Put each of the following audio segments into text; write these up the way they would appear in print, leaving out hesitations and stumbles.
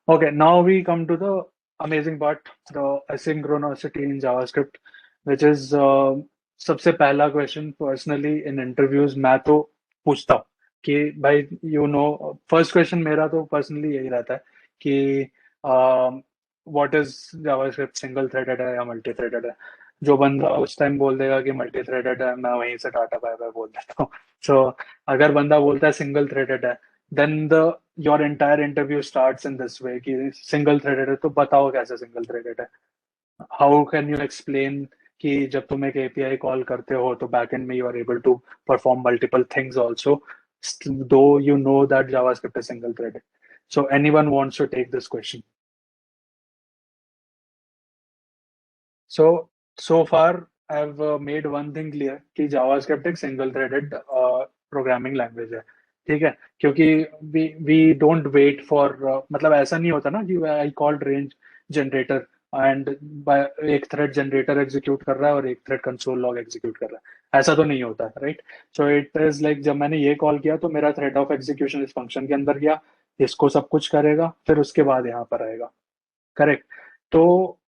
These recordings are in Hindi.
Okay, now we come to the amazing part, the asynchronicity in JavaScript, which is सबसे पहला क्वेश्चन पर्सनली इन इंटरव्यूज मैं तो पूछता हूँ कि भाई फर्स्ट क्वेश्चन मेरा तो पर्सनली यही रहता है कि what is JavaScript, single threaded है या मल्टी थ्रेडेड है। जो बंदा उस टाइम बोल देगा कि मल्टी थ्रेडेड है, मैं वहीं से टाटा बाय बाय बोल देता हूँ। सो अगर बंदा बोलता है सिंगल थ्रेडेड है, then the your entire interview starts in this way कि सिंगल थ्रेडेड है, तो बताओ कैसे सिंगल थ्रेडेड है। हाउ कैन यू एक्सप्लेन कि जब तुम एक एपीआई कॉल करते हो तो बैकएंड में you are able to perform multiple things also, though you know that JavaScript is single threaded. So anyone wants to take this question? So so far I've made one thing clear कि जावास्क्रिप्ट एक सिंगल थ्रेडेड प्रोग्रामिंग लैंग्वेज है। ठीक है, क्योंकि वी डोंट वेट फॉर, मतलब ऐसा नहीं होता ना कि I called range generator and एक थ्रेड जनरेटर एग्जीक्यूट कर रहा है और एक थ्रेड कंसोल लॉग एग्जीक्यूट कर रहा है, ऐसा तो नहीं होता, right? So it is like जब मैंने ये कॉल किया तो मेरा थ्रेड ऑफ एग्जीक्यूशन इस फंक्शन के अंदर गया, इसको सब कुछ करेगा, फिर उसके बाद यहाँ पर आएगा। करेक्ट। तो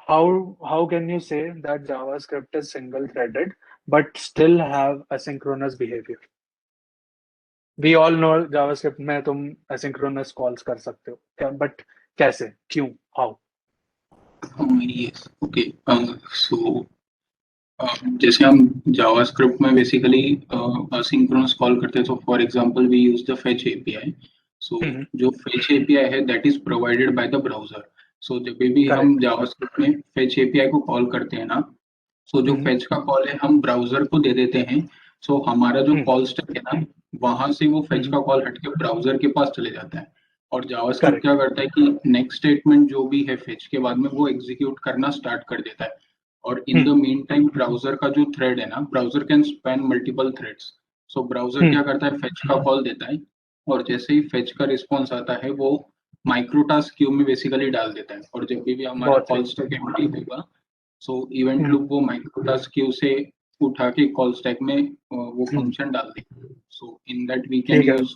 how can you say that JavaScript is single threaded but still have asynchronous behavior? We all know JavaScript में तुम asynchronous calls कर सकते हो क्या, बट कैसे, क्यों, how? यस ओके सो जैसे हम जावास्क्रिप्ट में बेसिकली सिंक्रोनस कॉल करते हैं, तो for example we use the fetch API. So जो फेच एपीआई है that is provided by the browser. So जब भी हम करेक्ट। जावास्क्रिप्ट में फेच एपीआई को कॉल करते हैं ना, सो जो फेच का कॉल है हम ब्राउजर को दे देते हैं। सो हमारा जो कॉल स्टैक है ना, वहां से वो फेच का कॉल हट के ब्राउजर के पास चले जाता है। और जावास्क्रिप्ट करेक्ट। क्या करता है कि नेक्स्ट स्टेटमेंट जो भी है फेच के बाद में वो एग्जीक्यूट करना स्टार्ट कर देता है। और in the mean time browser का जो थ्रेड है ना, browser can span multiple threads. So browser क्या करता है, फेच का कॉल देता है, और जैसे ही फेच का रिस्पॉन्स आता है वो माइक्रो टास्क क्यू में बेसिकली डाल देता है। और जब भी हमारा बहुत कॉल सही। स्टैक एम्प्टी होगा, सो इवेंट लूप वो माइक्रो टास्क क्यू से उठा के कॉल स्टैक में वो फंक्शन डाल देगा। So in that we can ठीक है, यूज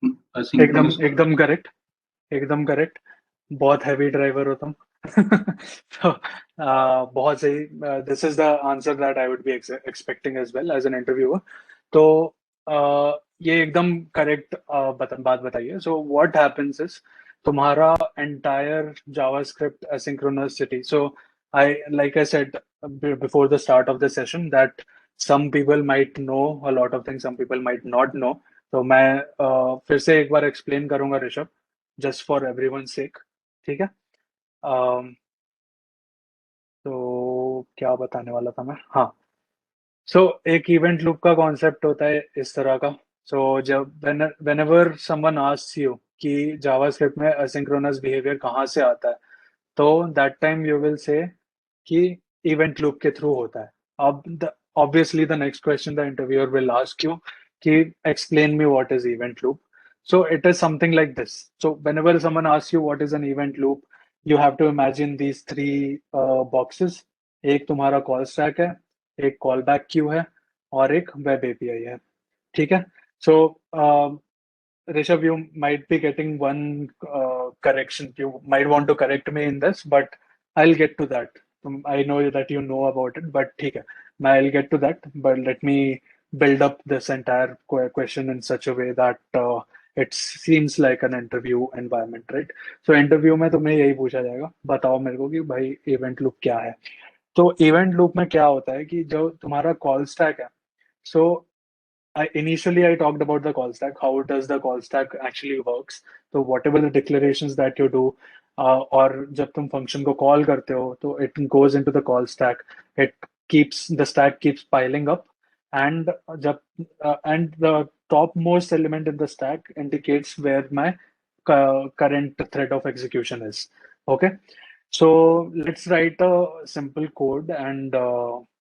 एकदम asynchronous call। एकदम करेक्ट, एकदम करेक्ट। बहुत हैवी ड्राइवर हो तुम। तो बहुत सही। This is the answer that I would be expecting as well as an interviewer. तो ये एकदम करेक्ट बात बताइए। सो व्हाट हैपेंस इज तुम्हारा entire JavaScript asynchronicity. So I like I said before the start of the session that some people might know a lot of things, some people might not know। तो मैं फिर से एक बार एक्सप्लेन करूंगा ऋषभ, जस्ट फॉर एवरीवन सेक। ठीक है। अम, तो क्या बताने वाला था मैं, हाँ। सो एक इवेंट लूप का कॉन्सेप्ट होता है इस तरह का। सो जब whenever someone asks you कि जावास्क्रिप्ट में असिंक्रोनस बिहेवियर कहाँ से आता है, तो that time you will say कि इवेंट लूप के थ्रू होता है। अब obviously the next question the interviewer will ask you कि explain me what is event loop. So it is something like this. So whenever someone asks you what is an event loop, you have to imagine these three boxes। एक तुम्हारा कॉल स्टैक है, एक कॉल बैक क्यू है, और एक वेब एपीआई है। ठीक है। सो Rishabh, you might be getting one correction. You might want to correct me in this, but I'll get to that. I know that you know about it, but ठीक है, I'll get to that. But let me build up this entire question in such a way that it seems like an interview environment, right? So interview में तुम्हें यही पूछा जाएगा, बताओ मेरे को कि भाई event loop क्या है। तो event loop में क्या होता है कि जो तुम्हारा call stack है, so initially I talked about the call stack. How does the call stack actually works? So whatever the declarations that you do, और जब तुम function को call करते हो, तो it goes into the call stack. It keeps the stack keeps piling up, and जब and the topmost element in the stack indicates where my current thread of execution is. Okay, so let's write a simple code and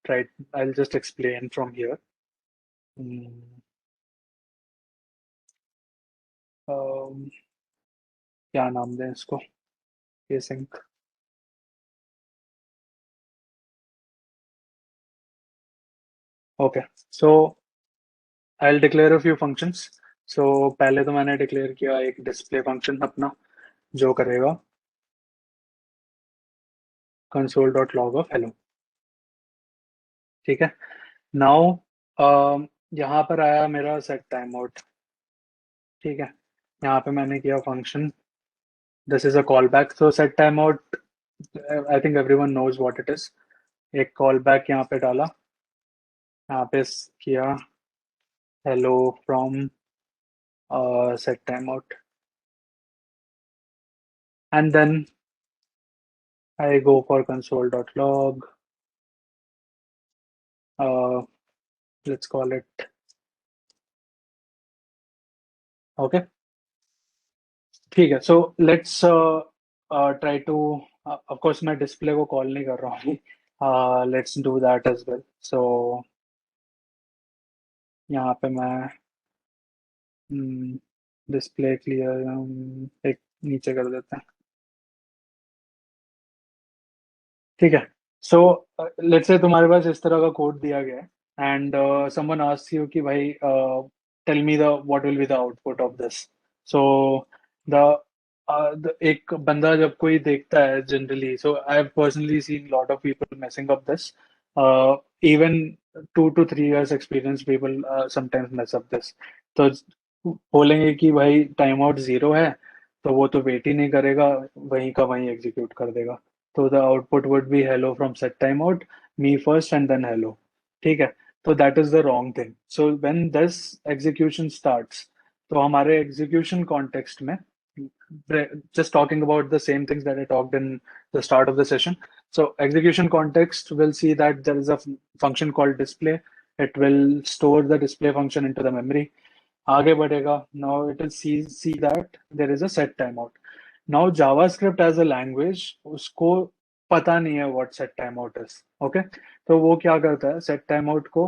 try. I'll just explain from here. Hmm. अम, क्या नाम दें इसको, ये sync. Okay, so I will declare a few functions. So पहले तो मैंने डिक्लेयर किया एक डिस्प्ले फंक्शन अपना, जो करेगा console.log of hello। ठीक है, नाउ यहाँ पर आया मेरा सेट टाइम आउट। ठीक है, यहाँ पे मैंने किया function, this is a callback. So set timeout, I think everyone knows what it is. एक कॉल बैक यहाँ पे डाला, यहाँ पे किया hello from set timeout, and then I go for console.log, let's call it, okay, ठीक है। So let's try to, of course मैं डिस्प्ले को कॉल नहीं कर रहा हूँ, let's do that as well। So यहाँ पे मैं डिस्प्ले क्लियर एक नीचे कर देते हैं। ठीक है, सो लेट्स से तुम्हारे पास इस तरह का कोड दिया गया है, एंड समवन आस्क्स यू कि भाई tell me the what will be the output of this. So एक बंदा जब कोई देखता है generally, so I have personally seen lot of people messing up this, even 2 to 3 years experience people sometimes mess up this. तो बोलेंगे कि भाई टाइम आउट 0 है, तो वो तो वेट ही नहीं करेगा, वहीं का वहीं एग्जीक्यूट कर देगा। तो the output would be hello from set timeout, me first and then hello। ठीक है, तो that is the wrong thing। So when this execution starts, तो हमारे execution context में, just talking about the same things that I talked in the start of the session, so execution context will see that there is a function called display, it will store the display function into the memory, आगे बढ़ेगा, now it will see that there is a set timeout। Now JavaScript as a language, उसको पता नहीं है what set timeout is, okay? तो वो क्या करता है, set timeout को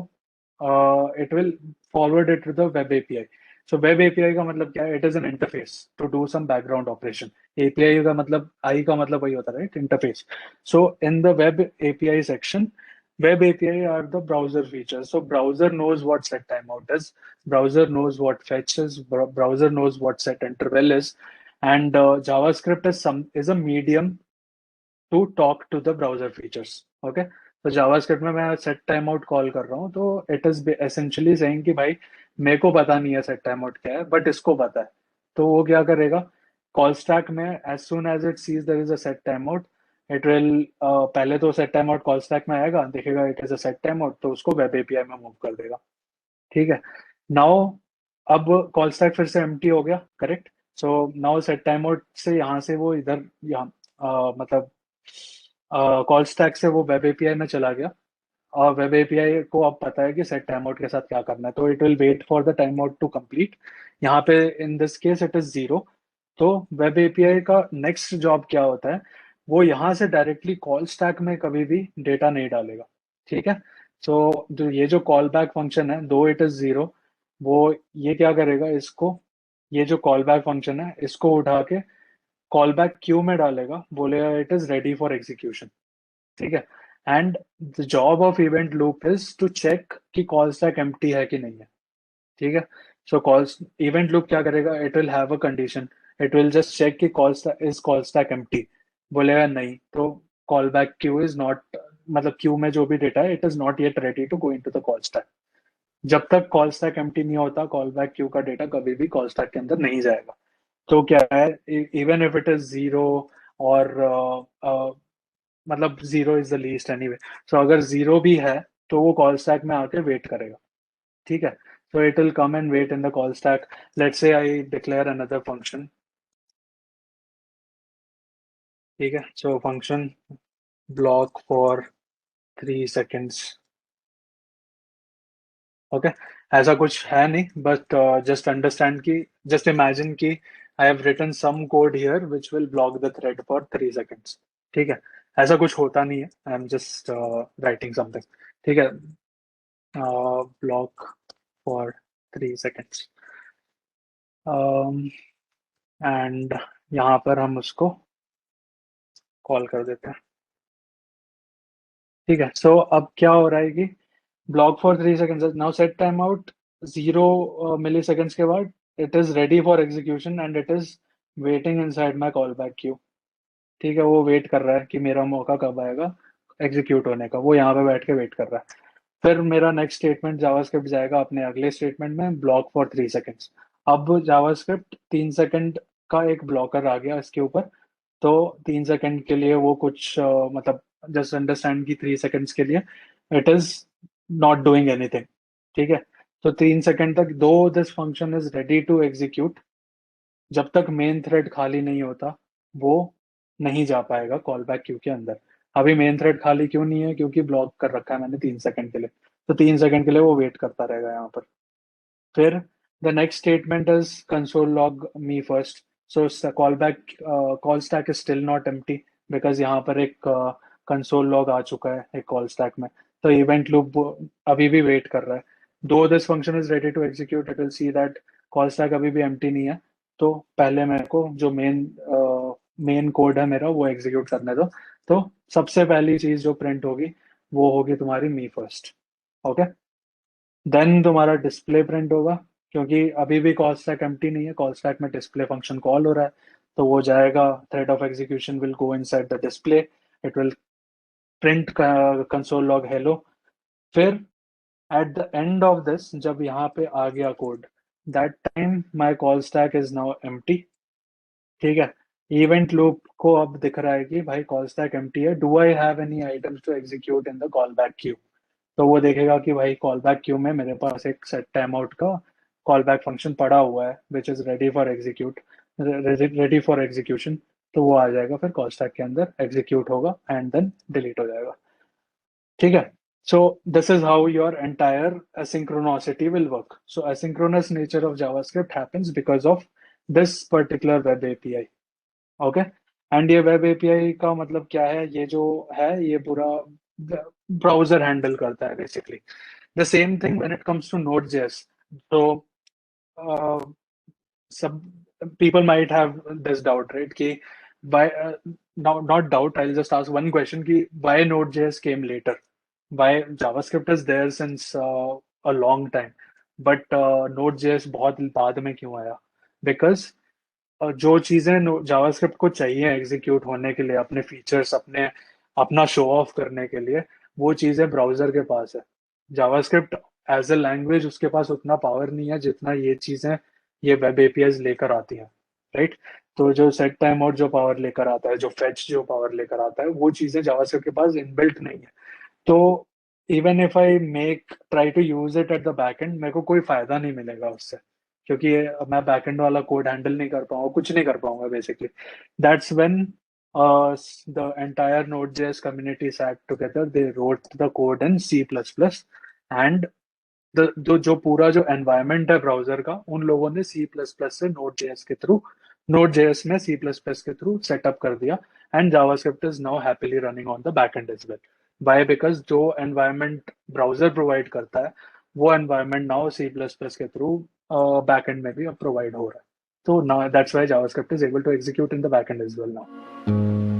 it will forward it to the web API। So web API का मतलब क्या है? It is an interface to do some background operation। API का मतलब, I का मतलब वही होता है, right? Interface। So in the web API section, web API are the browser features। So browser knows what set timeout is, browser knows what fetch is, browser knows what set interval is, and JavaScript is a medium to talk to the browser features। Okay, तो JavaScript में मैं set timeout कॉल कर रहा हूँ, तो it is essentially saying कि भाई मेरे को पता नहीं है set timeout क्या है, but इसको पता है। तो वो क्या करेगा, कॉल स्टैक में as soon as it sees there is a set timeout, it will पहले तो set timeout कॉल स्टैक में आएगा, देखेगा it is a set timeout, तो उसको वेब एपीआई में मूव कर देगा। ठीक है, नाउ अब कॉल स्टैक फिर से एम्प्टी हो गया, correct. So now set time out से यहाँ से वो इधर यहाँ मतलब कॉल स्टैक से वो वेब एपीआई में चला गया, और वेब एपीआई को अब पता है कि सेट टाइम आउट के साथ क्या करना है, तो it will wait for the timeout to complete. यहाँ पे in this case it is 0। तो वेब एपीआई का नेक्स्ट जॉब क्या होता है, वो यहाँ से डायरेक्टली कॉल स्टैक में कभी भी डेटा नहीं डालेगा। ठीक है, सो जो ये जो कॉल बैक फंक्शन है, दो इट इज 0, वो ये क्या करेगा, इसको, ये जो कॉल बैक फंक्शन है इसको उठा के कॉल बैक क्यू में डालेगा, बोलेगा it is ready for execution. ठीक है, and the job of event loop is to check कि कॉल स्टैक एम्प्टी है कि नहीं है। ठीक है, सो कॉल्स इवेंट लूप क्या करेगा, it will have a condition, it will just check कि कॉल स्टैक एम्प्टी, बोलेगा नहीं, तो callback queue is not, मतलब क्यू में जो भी डेटा है it is not yet ready to go into the call stack. जब तक कॉल स्टैक एम्प्टी नहीं होता, कॉल बैक क्यू का डेटा कभी भी कॉल स्टैक के अंदर नहीं जाएगा। तो क्या है, इवन इफ इट इज 0, और मतलब 0 इज द लीस्ट एनीवे, सो अगर 0 भी है तो वो कॉल स्टैक में आके वेट करेगा। ठीक है, so it will come and wait in the call stack। Let's say I declare another function। ठीक है, so function block for 3 seconds। okay, ऐसा कुछ है नहीं, but just understand कि, just imagine कि I have written some code here which will block the thread for 3 seconds। ठीक है, ऐसा कुछ होता नहीं है, I am just writing something। ठीक है, block for 3 seconds, एंड यहाँ पर हम उसको कॉल कर देते हैं। ठीक है, सो अब क्या हो रहा है कि block for 3 seconds, now set timeout 0 milliseconds के बाद it is ready for execution, and it is waiting inside my callback queue. ठीक है, वो वेट कर रहा है कि मेरा मौका कब आएगा एग्जीक्यूट होने का, वो यहाँ पे बैठ के वेट कर रहा है। फिर मेरा नेक्स्ट स्टेटमेंट जावास्क्रिप्ट जाएगा अपने अगले स्टेटमेंट में, ब्लॉक फॉर 3 सेकेंड्स। अब जावास्क्रिप्ट 3 सेकेंड का एक ब्लॉकर आ गया इसके ऊपर। तो 3 सेकेंड के लिए वो कुछ मतलब जस्ट अंडरस्टैंड की 3 सेकेंड्स के लिए it is not doing anything. ठीक है, तो 3 सेकेंड तक though this function is ready to execute, जब तक मेन थ्रेड खाली नहीं होता वो नहीं जा पाएगा कॉल बैक क्यू के अंदर। अभी मेन थ्रेड खाली क्यों नहीं है? क्योंकि ब्लॉक कर रखा है मैंने 3 सेकंड के लिए। तो 3 सेकंड के लिए वो वेट करता रहेगा यहाँ पर। फिर the next statement is console log me first. So call back call stack is still not empty because यहाँ पर एक कंसोल लॉग आ चुका है एक कॉल स्टैक में। तो इवेंट लूप अभी भी वेट कर रहा है। Though this function is ready to execute, it will see that call stack अभी भी एम्प्टी नहीं है। तो पहले मेरे को जो मेन कोड है मेरा वो एग्जीक्यूट करने दो। तो सबसे पहली चीज जो प्रिंट होगी वो होगी तुम्हारी मी फर्स्ट। ओके, देन तुम्हारा डिस्प्ले प्रिंट होगा, क्योंकि अभी भी कॉल स्टैक एम्प्टी नहीं है, कॉल स्टैक में डिस्प्ले फंक्शन कॉल हो रहा है। तो वो जाएगा, thread of execution will go inside the display, it will print console log hello. फिर at the end of this जब यहाँ पे आ गया code, that time my call stack is now empty. ठीक है, इवेंट लूप को अब दिख रहा है कि भाई कॉल स्टैक एम्प्टी है, do I have any items to execute in the callback queue. तो वो देखेगा कि भाई कॉल बैक क्यू में मेरे पास एक सेट टाइम आउट का कॉल बैक फंक्शन पड़ा हुआ है which is ready for execute, ready for execution. तो वो आ जाएगा, फिर कॉल स्टैक के अंदर एग्जीक्यूट होगा एंड देन डिलीट हो जाएगा। ठीक है, so this is how your entire asynchronicity will work. So asynchronous nature of JavaScript happens because of this particular web API. Okay, and ये वेब एपीआई का मतलब क्या है? ये जो है ये पूरा ब्राउजर हैंडल करता है basically. The same thing when it comes to node JS. तो सब people might have this doubt, right? कि why not doubt, I'll just ask one question कि why Node.js came later? Why JavaScript is there since a long time, but Node.js बहुत बाद में क्यों आया? Because जो चीजें जावास्क्रिप्ट को चाहिए एग्जीक्यूट होने के लिए, अपने फीचर्स अपने अपना शो ऑफ करने के लिए, वो चीजें ब्राउजर के पास है। जावास्क्रिप्ट एज ए लैंग्वेज उसके पास उतना पावर नहीं है जितना ये चीजें ये वेब एपीआईज लेकर आती हैं, राइट? तो जो सेट टाइम आउट जो पावर लेकर आता है, जो फेच जो पावर लेकर आता है, वो चीजें जावास्क्रिप्ट के पास इनबिल्ट नहीं है। तो even if I make try to use it at the back end, मेरे को कोई फायदा नहीं मिलेगा उससे, क्योंकि मैं बैकएंड वाला कोड हैंडल नहीं कर पाऊंगा, कुछ नहीं कर पाऊंगा basically. That's when the entire Node.js community sat together, they wrote the code in C++, and जो पूरा जो एनवायरनमेंट है ब्राउजर का, उन लोगों ने सी प्लस प्लस से नोड जेएस में सी प्लस प्लस के थ्रू सेटअप कर दिया। And JavaScript is now happily running on the back end as well. By because जो एनवायरनमेंट ब्राउजर प्रोवाइड करता है, वो environment now C plus plus के थ्रू बैक एंड में भी अब प्रोवाइड हो रहा है। तो now that's why JavaScript is able to execute in the back end as well now.